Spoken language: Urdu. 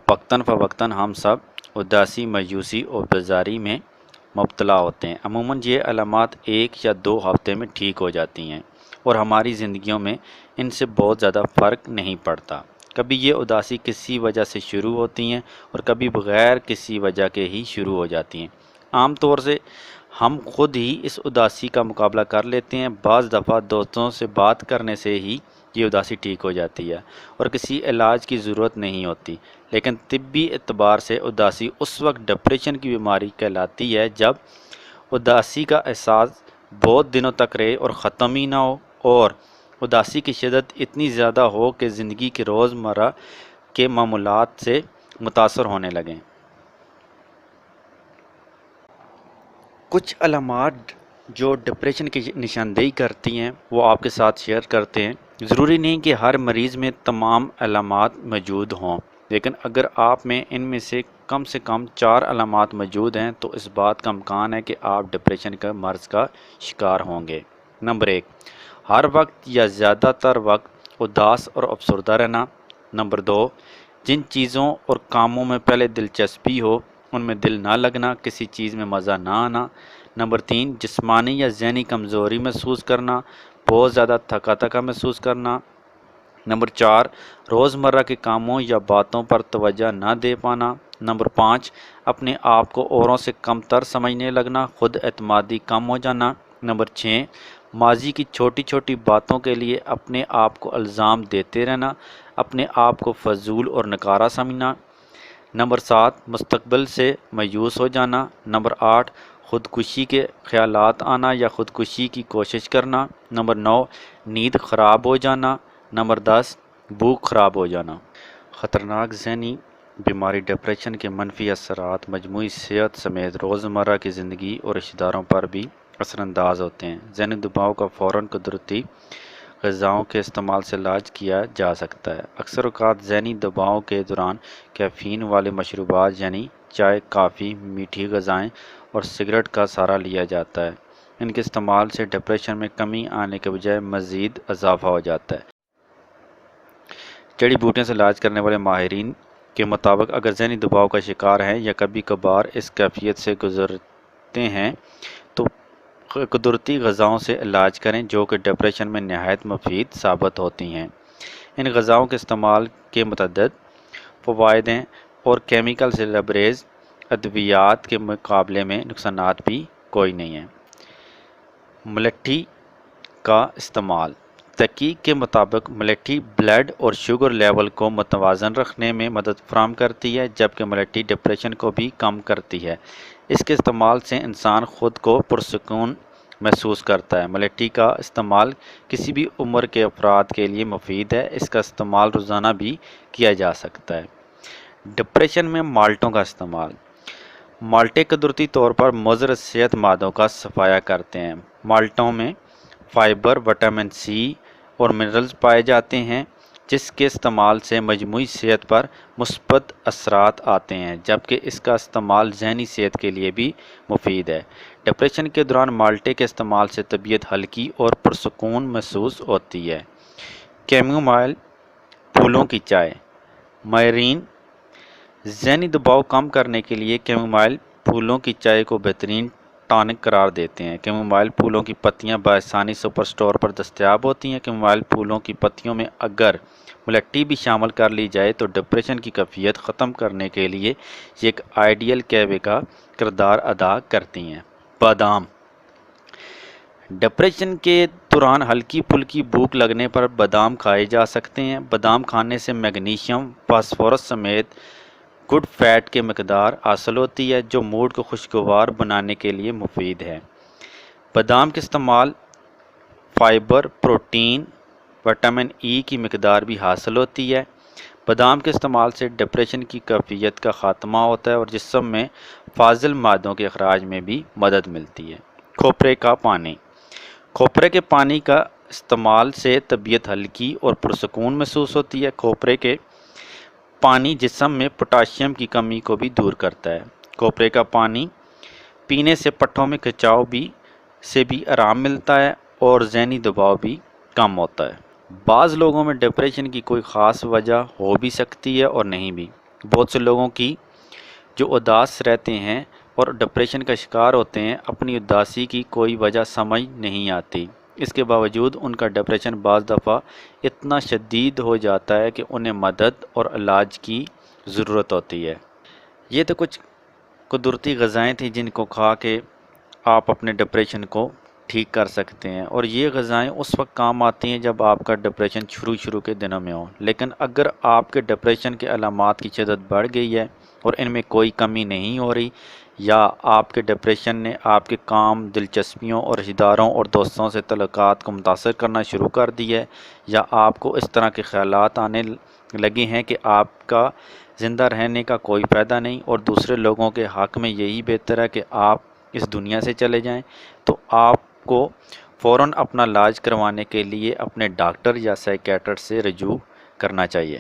وقتاً فوقتاً ہم سب اداسی، مایوسی اور بیزاری میں مبتلا ہوتے ہیں۔ عموماً یہ علامات 1 یا 2 ہفتے میں ٹھیک ہو جاتی ہیں اور ہماری زندگیوں میں ان سے بہت زیادہ فرق نہیں پڑتا۔ کبھی یہ اداسی کسی وجہ سے شروع ہوتی ہیں اور کبھی بغیر کسی وجہ کے ہی شروع ہو جاتی ہیں۔ عام طور سے ہم خود ہی اس اداسی کا مقابلہ کر لیتے ہیں۔ بعض دفعہ دوستوں سے بات کرنے سے ہی یہ اداسی ٹھیک ہو جاتی ہے اور کسی علاج کی ضرورت نہیں ہوتی، لیکن طبی اعتبار سے اداسی اس وقت ڈپریشن کی بیماری کہلاتی ہے جب اداسی کا احساس بہت دنوں تک رہے اور ختم ہی نہ ہو، اور اداسی کی شدت اتنی زیادہ ہو کہ زندگی کے روزمرہ کے معمولات سے متاثر ہونے لگیں۔ کچھ علامات جو ڈپریشن کی نشاندہی کرتی ہیں وہ آپ کے ساتھ شیئر کرتے ہیں۔ ضروری نہیں کہ ہر مریض میں تمام علامات موجود ہوں، لیکن اگر آپ میں ان میں سے کم 4 علامات موجود ہیں تو اس بات کا امکان ہے کہ آپ ڈپریشن کا مرض کا شکار ہوں گے۔ نمبر 1، ہر وقت یا زیادہ تر وقت اداس اور افسردہ رہنا۔ نمبر 2، جن چیزوں اور کاموں میں پہلے دلچسپی ہو ان میں دل نہ لگنا، کسی چیز میں مزہ نہ آنا۔ نمبر 3، جسمانی یا ذہنی کمزوری محسوس کرنا، بہت زیادہ تھکا تھکا محسوس کرنا۔ نمبر 4، روزمرہ کے کاموں یا باتوں پر توجہ نہ دے پانا۔ نمبر 5، اپنے آپ کو اوروں سے کم تر سمجھنے لگنا، خود اعتمادی کم ہو جانا۔ نمبر 6، ماضی کی چھوٹی چھوٹی باتوں کے لیے اپنے آپ کو الزام دیتے رہنا، اپنے آپ کو فضول اور نکارا سمجھنا۔ نمبر 7، مستقبل سے مایوس ہو جانا۔ نمبر 8، خودکشی کے خیالات آنا یا خودکشی کی کوشش کرنا۔ نمبر 9، نیند خراب ہو جانا۔ نمبر 10، بھوک خراب ہو جانا۔ خطرناک ذہنی بیماری ڈپریشن کے منفی اثرات مجموعی صحت سمیت روزمرہ کی زندگی اور رشتہ داروں پر بھی اثر انداز ہوتے ہیں۔ ذہنی دباؤ کا فوراً قدرتی غذاؤں کے استعمال سے علاج کیا جا سکتا ہے۔ اکثر اوقات ذہنی دباؤ کے دوران کیفین والے مشروبات یعنی چائے، کافی، میٹھی غذائیں اور سگریٹ کا سہارا لیا جاتا ہے۔ ان کے استعمال سے ڈپریشن میں کمی آنے کے بجائے مزید اضافہ ہو جاتا ہے۔ جڑی بوٹیوں سے علاج کرنے والے ماہرین کے مطابق اگر ذہنی دباؤ کا شکار ہیں یا کبھی کبھار اس کیفیت سے گزرتے ہیں تو قدرتی غذاؤں سے علاج کریں جو کہ ڈپریشن میں نہایت مفید ثابت ہوتی ہیں۔ ان غذاؤں کے استعمال کے متعدد فوائد ہیں اور کیمیکل سے لبریز ادویات کے مقابلے میں نقصانات بھی کوئی نہیں ہیں۔ ملٹھی کا استعمال۔ تحقیق کے مطابق ملٹھی بلڈ اور شوگر لیول کو متوازن رکھنے میں مدد فراہم کرتی ہے، جبکہ ملٹھی ڈپریشن کو بھی کم کرتی ہے۔ اس کے استعمال سے انسان خود کو پرسکون محسوس کرتا ہے۔ ملٹھی کا استعمال کسی بھی عمر کے افراد کے لیے مفید ہے۔ اس کا استعمال روزانہ بھی کیا جا سکتا ہے۔ ڈپریشن میں مالٹوں کا استعمال۔ مالٹے قدرتی طور پر مضر صحت مادوں کا صفایا کرتے ہیں۔ مالٹوں میں فائبر، وٹامن سی اور منرلز پائے جاتے ہیں جس کے استعمال سے مجموعی صحت پر مثبت اثرات آتے ہیں، جبکہ اس کا استعمال ذہنی صحت کے لیے بھی مفید ہے۔ ڈپریشن کے دوران مالٹے کے استعمال سے طبیعت ہلکی اور پرسکون محسوس ہوتی ہے۔ کیمومائل پھولوں کی چائے۔ ماہرین ذہنی دباؤ کم کرنے کے لیے کیمومائل پھولوں کی چائے کو بہترین ٹانک قرار دیتے ہیں۔ کیمومائل پھولوں کی پتیاں بآسانی سپر سٹور پر دستیاب ہوتی ہیں۔ کیمومائل پھولوں کی پتیوں میں اگر ملٹھی بھی شامل کر لی جائے تو ڈپریشن کی کیفیت ختم کرنے کے لیے یہ ایک آئیڈیل کیوے کا کردار ادا کرتی ہیں۔ بادام۔ ڈپریشن کے دوران ہلکی پھلکی بھوک لگنے پر بادام کھائے جا سکتے ہیں۔ بادام کھانے سے میگنیشیم، فاسفورس سمیت گڈ فیٹ کی مقدار حاصل ہوتی ہے جو موڈ کو خوشگوار بنانے کے لیے مفید ہے۔ بادام کے استعمال فائبر، پروٹین، وٹامن ای کی مقدار بھی حاصل ہوتی ہے۔ بادام کے استعمال سے ڈپریشن کی کیفیت کا خاتمہ ہوتا ہے اور جسم میں فاضل مادوں کے اخراج میں بھی مدد ملتی ہے۔ کھوپرے کا پانی۔ کھوپرے کے پانی کا استعمال سے طبیعت ہلکی اور پرسکون محسوس ہوتی ہے۔ کھوپرے کے پانی جسم میں پوٹاشیم کی کمی کو بھی دور کرتا ہے۔ کھوپرے کا پانی پینے سے پٹھوں میں کھچاؤ سے بھی آرام ملتا ہے اور ذہنی دباؤ بھی کم ہوتا ہے۔ بعض لوگوں میں ڈپریشن کی کوئی خاص وجہ ہو بھی سکتی ہے اور نہیں بھی۔ بہت سے لوگوں کی جو اداس رہتے ہیں اور ڈپریشن کا شکار ہوتے ہیں، اپنی اداسی کی کوئی وجہ سمجھ نہیں آتی۔ اس کے باوجود ان کا ڈپریشن بعض دفعہ اتنا شدید ہو جاتا ہے کہ انہیں مدد اور علاج کی ضرورت ہوتی ہے۔ یہ تو کچھ قدرتی غذائیں تھیں جن کو کھا کے آپ اپنے ڈپریشن کو ٹھیک کر سکتے ہیں، اور یہ غذائیں اس وقت کام آتی ہیں جب آپ کا ڈپریشن شروع کے دنوں میں ہو۔ لیکن اگر آپ کے ڈپریشن کے علامات کی شدت بڑھ گئی ہے اور ان میں کوئی کمی نہیں ہو رہی، یا آپ کے ڈپریشن نے آپ کے کام، دلچسپیوں اور رشتہ داروں اور دوستوں سے تعلقات کو متاثر کرنا شروع کر دی ہے، یا آپ کو اس طرح کے خیالات آنے لگے ہیں کہ آپ کا زندہ رہنے کا کوئی فائدہ نہیں اور دوسرے لوگوں کے حق میں یہی بہتر ہے کہ آپ اس دنیا سے چلے جائیں، تو آپ کو فوراً اپنا علاج کروانے کے لیے اپنے ڈاکٹر یا سائیکیٹرسٹ سے رجوع کرنا چاہیے۔